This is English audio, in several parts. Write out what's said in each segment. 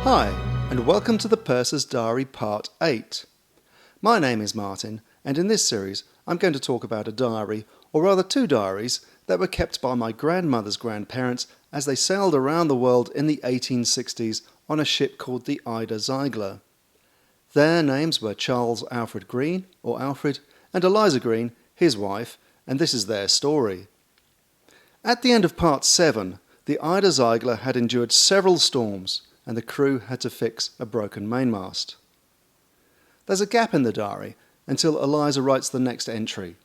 Hi, and welcome to the Purser's Diary Part 8. My name is Martin, and in this series I'm going to talk about a diary, or rather two diaries, that were kept by my grandmother's grandparents as they sailed around the world in the 1860s on a ship called the Ida Zeigler. Their names were Charles Alfred Green, or Alfred, and Eliza Green, his wife, and this is their story. At the end of Part 7, the Ida Zeigler had endured several storms, and the crew had to fix a broken mainmast. There's a gap in the diary until Eliza writes the next entry.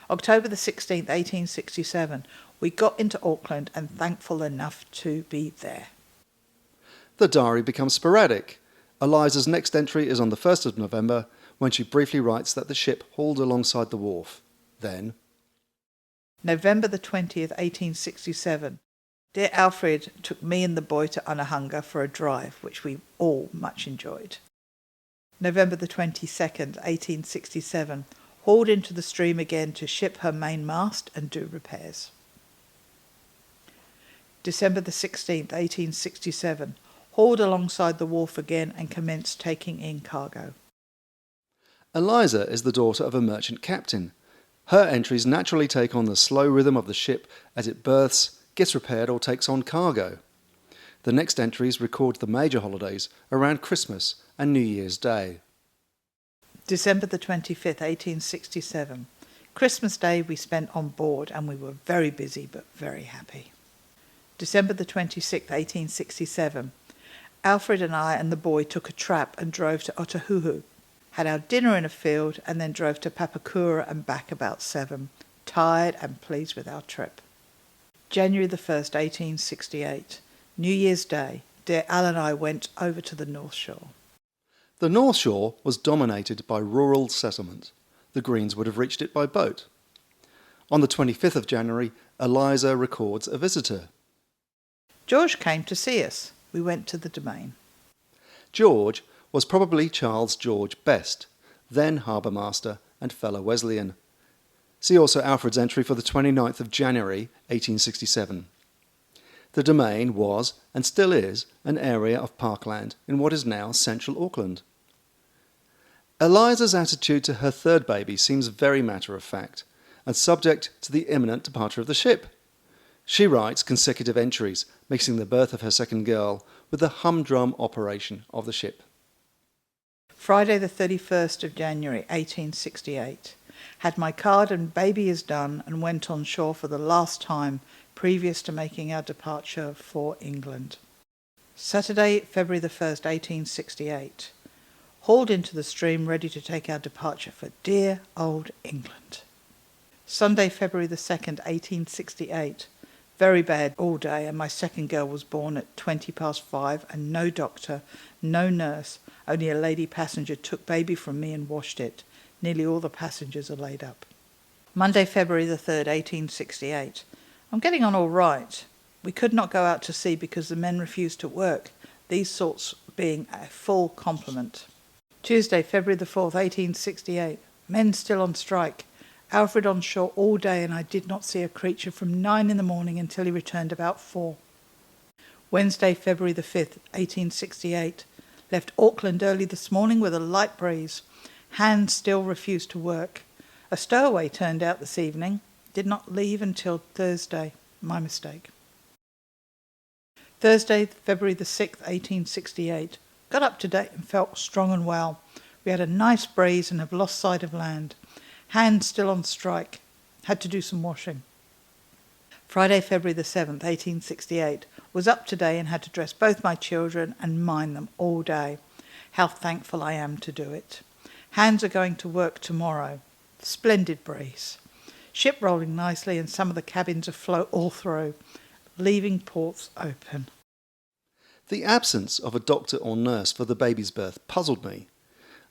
October the 16th, 1867. We got into Auckland and thankful enough to be there. The diary becomes sporadic. Eliza's next entry is on the 1st of November, when she briefly writes that the ship hauled alongside the wharf. Then, November the 20th, 1867. Dear Alfred took me and the boy to Onehunga for a drive, which we all much enjoyed. November the 22nd, 1867. Hauled into the stream again to ship her mainmast and do repairs. December the 16th, 1867. Hauled alongside the wharf again and commenced taking in cargo. Eliza is the daughter of a merchant captain. Her entries naturally take on the slow rhythm of the ship as it berths, gets repaired or takes on cargo. The next entries record the major holidays around Christmas and New Year's Day. December the 25th, 1867. Christmas Day we spent on board and we were very busy but very happy. December the 26th, 1867. Alfred and I and the boy took a trap and drove to Otahuhu. Had our dinner in a field and then drove to Papakura and back about 7. Tired and pleased with our trip. January the 1st, 1868. New Year's Day. Dear Al and I went over to the North Shore. The North Shore was dominated by rural settlement. The Greens would have reached it by boat. On the 25th of January, Eliza records a visitor. George came to see us. We went to the Domain. George was probably Charles George Best, then harbour master and fellow Wesleyan. See also Alfred's entry for the 29th of January 1867. The Domain was, and still is, an area of parkland in what is now central Auckland. Eliza's attitude to her third baby seems very matter-of-fact, and subject to the imminent departure of the ship. She writes consecutive entries, mixing the birth of her second girl with the humdrum operation of the ship. Friday the 31st of January, 1868. Had my card and baby is done and went on shore for the last time previous to making our departure for England. Saturday, February the 1st, 1868. Hauled into the stream ready to take our departure for dear old England. Sunday, February the 2nd, 1868. Very bad all day and my second girl was born at 5:20 and no doctor, no nurse, only a lady passenger took baby from me and washed it. Nearly all the passengers are laid up. Monday, February the 3rd, 1868. I'm getting on all right. We could not go out to sea because the men refused to work, these sorts being a full complement. Tuesday, February the 4th, 1868. Men still on strike. Alfred on shore all day and I did not see a creature from 9 in the morning until he returned about 4. Wednesday, February the 5th, 1868. Left Auckland early this morning with a light breeze. Hands still refused to work. A stowaway turned out this evening. Did not leave until Thursday. My mistake. Thursday, February the 6th, 1868. Got up today and felt strong and well. We had a nice breeze and have lost sight of land. Hands still on strike. Had to do some washing. Friday, February the 7th, 1868. Was up today and had to dress both my children and mind them all day. How thankful I am to do it. Hands are going to work tomorrow. Splendid breeze. Ship rolling nicely and some of the cabins afloat all through. Leaving ports open. The absence of a doctor or nurse for the baby's birth puzzled me,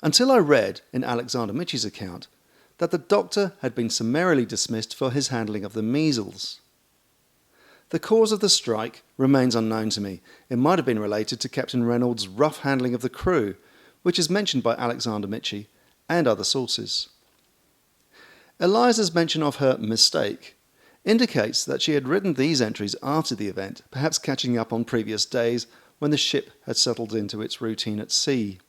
until I read in Alexander Mitchie's account that the doctor had been summarily dismissed for his handling of the measles. The cause of the strike remains unknown to me. It might have been related to Captain Reynolds' rough handling of the crew, which is mentioned by Alexander Mitchie and other sources. Eliza's mention of her mistake indicates that she had written these entries after the event, perhaps catching up on previous days when the ship had settled into its routine at sea.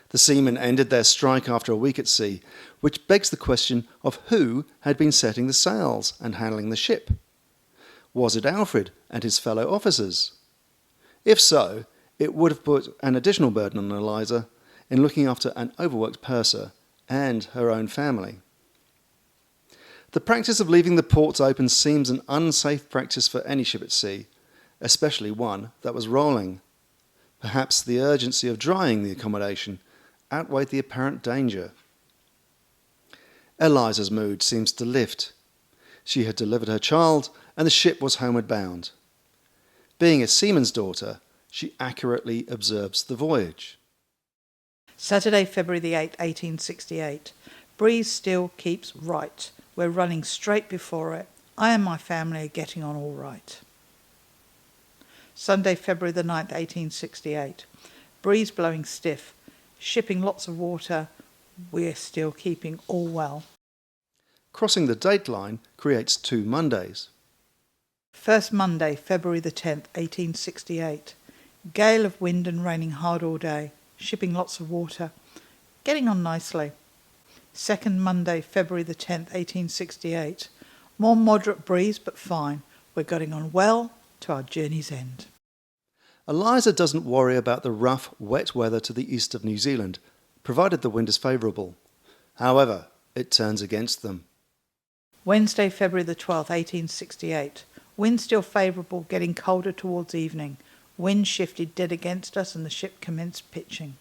The seamen ended their strike after a week at sea, which begs the question of who had been setting the sails and handling the ship. Was it Alfred and his fellow officers? If so, it would have put an additional burden on Eliza in looking after an overworked purser and her own family. The practice of leaving the ports open seems an unsafe practice for any ship at sea, especially one that was rolling. Perhaps the urgency of drying the accommodation outweighed the apparent danger. Eliza's mood seems to lift. She had delivered her child, and the ship was homeward bound. Being a seaman's daughter, she accurately observes the voyage. Saturday, February the 8th, 1868. Breeze still keeps right. We're running straight before it. I and my family are getting on all right. Sunday, February the 9th, 1868. Breeze blowing stiff. Shipping lots of water. We're still keeping all well. Crossing the date line creates 2 Mondays. First Monday, February the 10th, 1868. Gale of wind and raining hard all day. Shipping lots of water. Getting on nicely. Second Monday, February the 10th, 1868. More moderate breeze, but fine. We're getting on well to our journey's end. Eliza doesn't worry about the rough, wet weather to the east of New Zealand, provided the wind is favourable. However, it turns against them. Wednesday, February the 12th, 1868. Wind still favourable, getting colder towards evening. Wind shifted dead against us and the ship commenced pitching.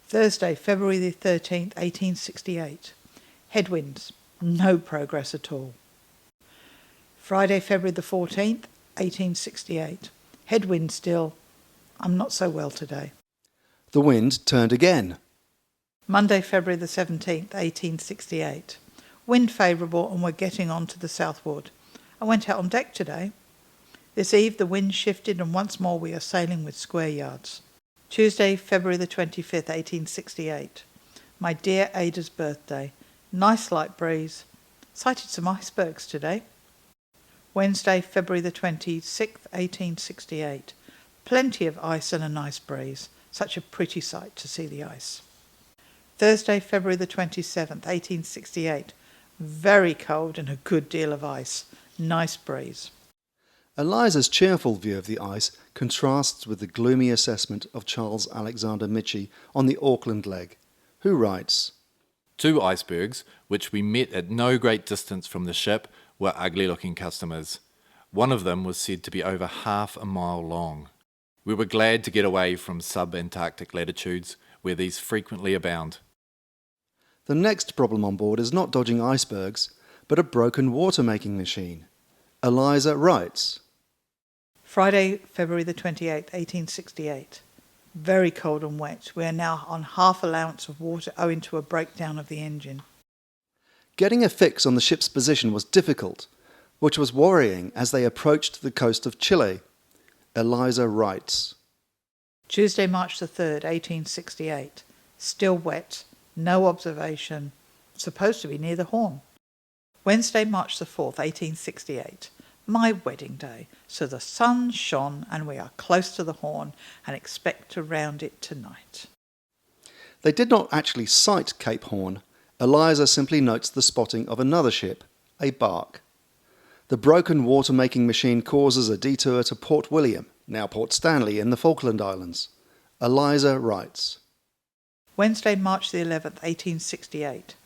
Thursday, February the 13th, 1868. Headwinds. No progress at all. Friday, February the 14th, 1868. Headwind still. I'm not so well today. The wind turned again. Monday, February the 17th, 1868. Wind favourable and we're getting on to the southward. I went out on deck today. This eve the wind shifted and once more we are sailing with square yards. Tuesday, February the 25th, 1868. My dear Ada's birthday. Nice light breeze. Sighted some icebergs today. Wednesday, February the 26th, 1868. Plenty of ice and a nice breeze. Such a pretty sight to see the ice. Thursday, February the 27th, 1868. Very cold and a good deal of ice. Nice breeze. Eliza's cheerful view of the ice contrasts with the gloomy assessment of Charles Alexander Mitchie on the Auckland leg, who writes, 2 icebergs, which we met at no great distance from the ship, were ugly-looking customers. One of them was said to be over half a mile long. We were glad to get away from sub-Antarctic latitudes, where these frequently abound. The next problem on board is not dodging icebergs, but a broken water-making machine. Eliza writes, Friday, February the 28th, 1868. Very cold and wet. We are now on half allowance of water owing to a breakdown of the engine. Getting a fix on the ship's position was difficult, which was worrying as they approached the coast of Chile. Eliza writes, Tuesday, March the 3rd, 1868. Still wet. No observation. Supposed to be near the Horn. Wednesday, March the 4th, 1868. My wedding day. So the sun shone and we are close to the Horn and expect to round it tonight. They did not actually sight Cape Horn. Eliza simply notes the spotting of another ship, a bark. The broken water-making machine causes a detour to Port William, now Port Stanley, in the Falkland Islands. Eliza writes, Wednesday, March the 11th, 1868.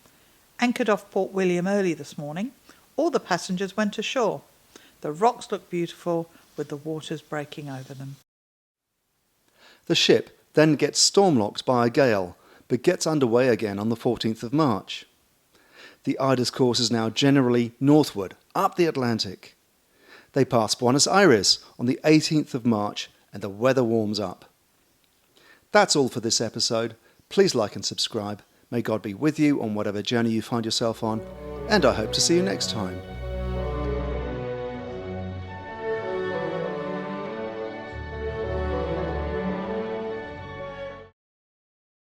Anchored off Port William early this morning. All the passengers went ashore. The rocks look beautiful with the waters breaking over them. The ship then gets storm-locked by a gale, but gets underway again on the 14th of March. The Ida's course is now generally northward, up the Atlantic. They pass Buenos Aires on the 18th of March and the weather warms up. That's all for this episode. Please like and subscribe. May God be with you on whatever journey you find yourself on, and I hope to see you next time.